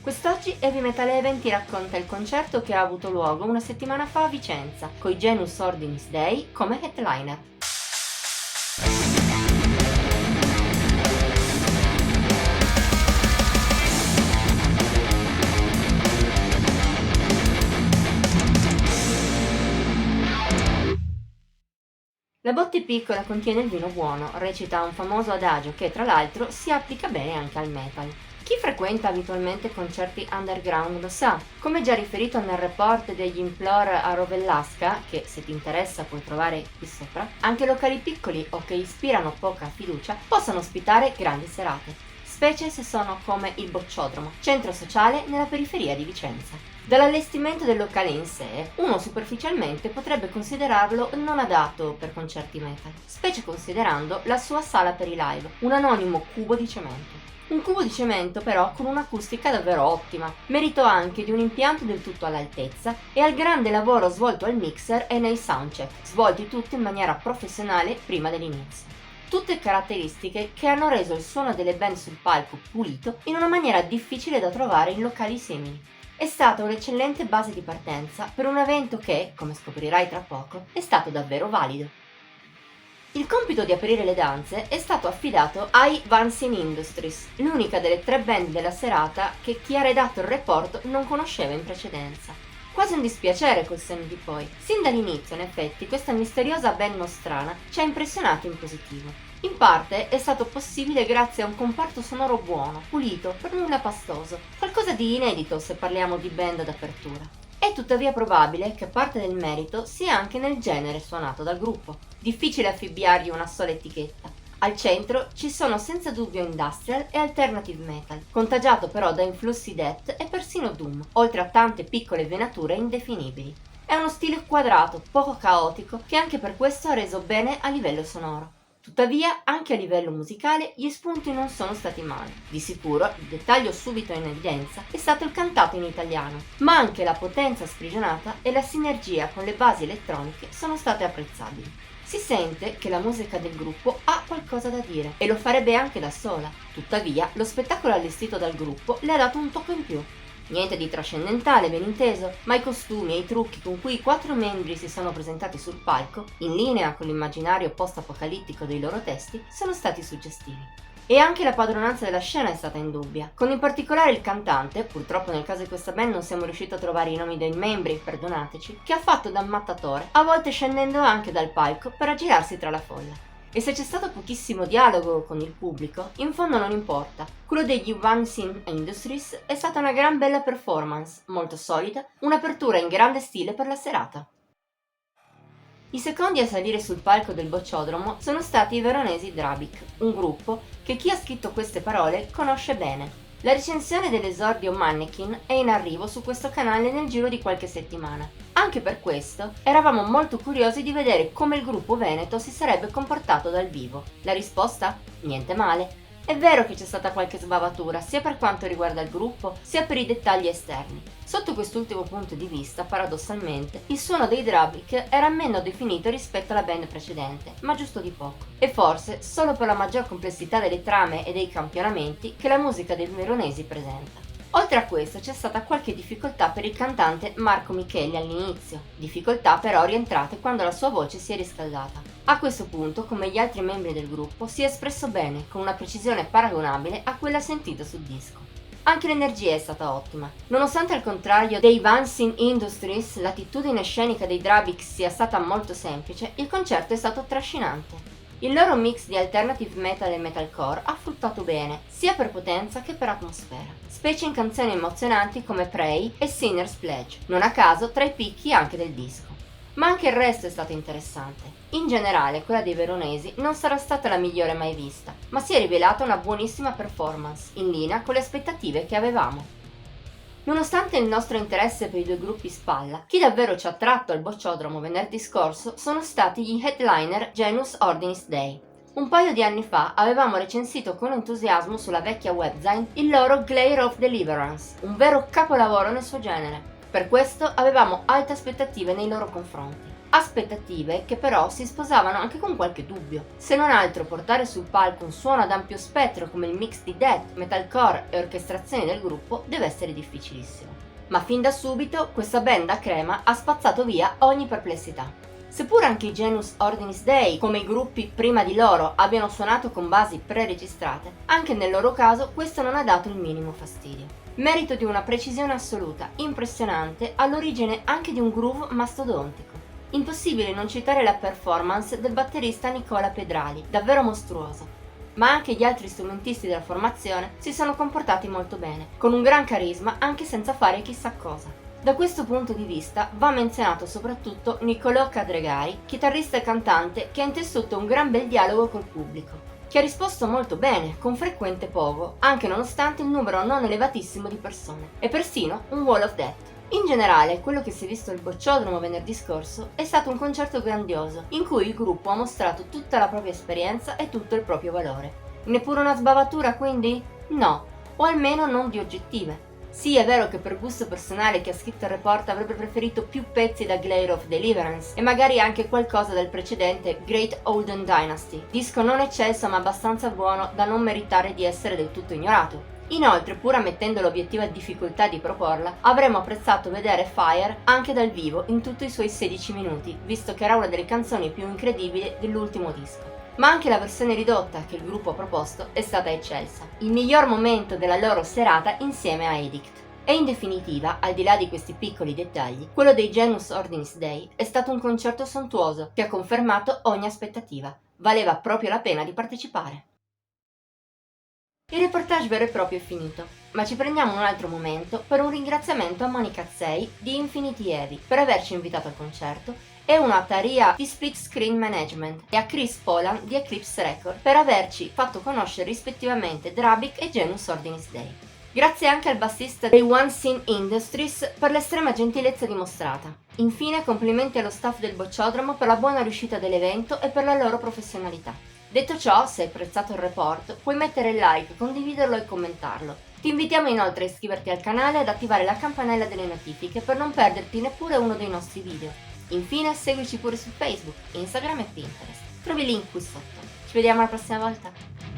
Quest'oggi Heavy Metal Heaven ti racconta il concerto che ha avuto luogo una settimana fa a Vicenza, coi Genus Ordinis Dei come headliner. La botte piccola contiene il vino buono, recita un famoso adagio che tra l'altro si applica bene anche al metal. Chi frequenta abitualmente concerti underground lo sa, come già riferito nel report degli Implore a Rovellasca, che se ti interessa puoi trovare qui sopra, anche locali piccoli o che ispirano poca fiducia possono ospitare grandi serate, specie se sono come il Bocciodromo, centro sociale nella periferia di Vicenza. Dall'allestimento del locale in sé, uno superficialmente potrebbe considerarlo non adatto per concerti metal, specie considerando la sua sala per i live, un anonimo cubo di cemento. Un cubo di cemento però con un'acustica davvero ottima, merito anche di un impianto del tutto all'altezza e al grande lavoro svolto al mixer e nei soundcheck, svolti tutti in maniera professionale prima dell'inizio. Tutte caratteristiche che hanno reso il suono delle band sul palco pulito in una maniera difficile da trovare in locali simili. È stata un'eccellente base di partenza per un evento che, come scoprirai tra poco, è stato davvero valido. Il compito di aprire le danze è stato affidato ai Vansin Industries, l'unica delle 3 band della serata che chi ha redatto il report non conosceva in precedenza. Quasi un dispiacere col senno di poi. Sin dall'inizio, in effetti, questa misteriosa band nostrana ci ha impressionato in positivo. In parte è stato possibile grazie a un comparto sonoro buono, pulito, per nulla pastoso, qualcosa di inedito se parliamo di band d'apertura. È tuttavia probabile che parte del merito sia anche nel genere suonato dal gruppo. Difficile affibbiargli una sola etichetta. Al centro ci sono senza dubbio industrial e alternative metal, contagiato però da influssi death e persino doom, oltre a tante piccole venature indefinibili. È uno stile quadrato, poco caotico, che anche per questo ha reso bene a livello sonoro. Tuttavia, anche a livello musicale, gli spunti non sono stati male. Di sicuro, il dettaglio subito in evidenza è stato il cantato in italiano, ma anche la potenza sprigionata e la sinergia con le basi elettroniche sono state apprezzabili. Si sente che la musica del gruppo ha qualcosa da dire e lo farebbe anche da sola. Tuttavia, lo spettacolo allestito dal gruppo le ha dato un tocco in più. Niente di trascendentale, ben inteso, ma i costumi e i trucchi con cui i 4 membri si sono presentati sul palco, in linea con l'immaginario post-apocalittico dei loro testi, sono stati suggestivi. E anche la padronanza della scena è stata indubbia, con in particolare il cantante, purtroppo nel caso di questa band non siamo riusciti a trovare i nomi dei membri, perdonateci, che ha fatto da mattatore, a volte scendendo anche dal palco per aggirarsi tra la folla. E se c'è stato pochissimo dialogo con il pubblico, in fondo non importa. Quello degli Vansin Industries è stata una gran bella performance, molto solida, un'apertura in grande stile per la serata. I secondi a salire sul palco del Bocciodromo sono stati i veronesi Drabic, un gruppo che chi ha scritto queste parole conosce bene. La recensione dell'esordio Mannequin è in arrivo su questo canale nel giro di qualche settimana. Anche per questo eravamo molto curiosi di vedere come il gruppo veneto si sarebbe comportato dal vivo. La risposta? Niente male. È vero che c'è stata qualche sbavatura sia per quanto riguarda il gruppo sia per i dettagli esterni. Sotto quest'ultimo punto di vista, paradossalmente, il suono dei Drabic era meno definito rispetto alla band precedente, ma giusto di poco. E forse solo per la maggior complessità delle trame e dei campionamenti che la musica dei veronesi presenta. Oltre a questo c'è stata qualche difficoltà per il cantante Marco Micheli all'inizio, difficoltà però rientrate quando la sua voce si è riscaldata. A questo punto, come gli altri membri del gruppo, si è espresso bene, con una precisione paragonabile a quella sentita sul disco. Anche l'energia è stata ottima. Nonostante al contrario dei Vansin Industries l'attitudine scenica dei Drabic sia stata molto semplice, il concerto è stato trascinante. Il loro mix di alternative metal e metalcore ha fruttato bene, sia per potenza che per atmosfera, specie in canzoni emozionanti come Prey e Sinner's Pledge, non a caso tra i picchi anche del disco. Ma anche il resto è stato interessante. In generale, quella dei veronesi non sarà stata la migliore mai vista, ma si è rivelata una buonissima performance, in linea con le aspettative che avevamo. Nonostante il nostro interesse per i 2 gruppi spalla, chi davvero ci ha attratto al Bocciodromo venerdì scorso sono stati gli headliner Genus Ordinis Dei. Un paio di anni fa avevamo recensito con entusiasmo sulla vecchia webzine il loro Glare of Deliverance, un vero capolavoro nel suo genere. Per questo avevamo alte aspettative nei loro confronti. Aspettative che però si sposavano anche con qualche dubbio. Se non altro portare sul palco un suono ad ampio spettro come il mix di death, metalcore e orchestrazioni del gruppo deve essere difficilissimo. Ma fin da subito questa band a crema ha spazzato via ogni perplessità. Seppur anche i Janus Ordinis Dei, come i gruppi prima di loro, abbiano suonato con basi pre-registrate, anche nel loro caso questo non ha dato il minimo fastidio. Merito di una precisione assoluta, impressionante, all'origine anche di un groove mastodontico. Impossibile non citare la performance del batterista Nicola Pedrali, davvero mostruosa. Ma anche gli altri strumentisti della formazione si sono comportati molto bene, con un gran carisma anche senza fare chissà cosa. Da questo punto di vista va menzionato soprattutto Niccolò Cadregai, chitarrista e cantante che ha intessuto un gran bel dialogo col pubblico, che ha risposto molto bene, con frequente pogo, anche nonostante il numero non elevatissimo di persone, e persino un wall of death. In generale, quello che si è visto al Bocciodromo venerdì scorso è stato un concerto grandioso, in cui il gruppo ha mostrato tutta la propria esperienza e tutto il proprio valore. Neppure una sbavatura, quindi? No, o almeno non di oggettive. Sì, è vero che per gusto personale chi ha scritto il report avrebbe preferito più pezzi da Glare of Deliverance e magari anche qualcosa del precedente Great Olden Dynasty, disco non eccelso ma abbastanza buono da non meritare di essere del tutto ignorato. Inoltre, pur ammettendo l'obiettiva difficoltà di proporla, avremmo apprezzato vedere Fire anche dal vivo in tutti i suoi 16 minuti, visto che era una delle canzoni più incredibili dell'ultimo disco. Ma anche la versione ridotta che il gruppo ha proposto è stata eccelsa, il miglior momento della loro serata insieme a Edict. E in definitiva, al di là di questi piccoli dettagli, quello dei Janus Ordinis Dei è stato un concerto sontuoso che ha confermato ogni aspettativa. Valeva proprio la pena di partecipare. Il reportage vero e proprio è finito, ma ci prendiamo un altro momento per un ringraziamento a Monica Zei di Infinity Heavy per averci invitato al concerto e una Taria di Split Screen Management e a Chris Polan di Eclipse Record per averci fatto conoscere rispettivamente Drabic e Janus Ordinis Dei. Grazie anche al bassista dei One Scene Industries per l'estrema gentilezza dimostrata. Infine complimenti allo staff del Bocciodromo per la buona riuscita dell'evento e per la loro professionalità. Detto ciò, se hai apprezzato il report, puoi mettere il like, condividerlo e commentarlo. Ti invitiamo inoltre a iscriverti al canale e ad attivare la campanella delle notifiche per non perderti neppure uno dei nostri video. Infine, seguici pure su Facebook, Instagram e Pinterest. Trovi il link qui sotto. Ci vediamo la prossima volta!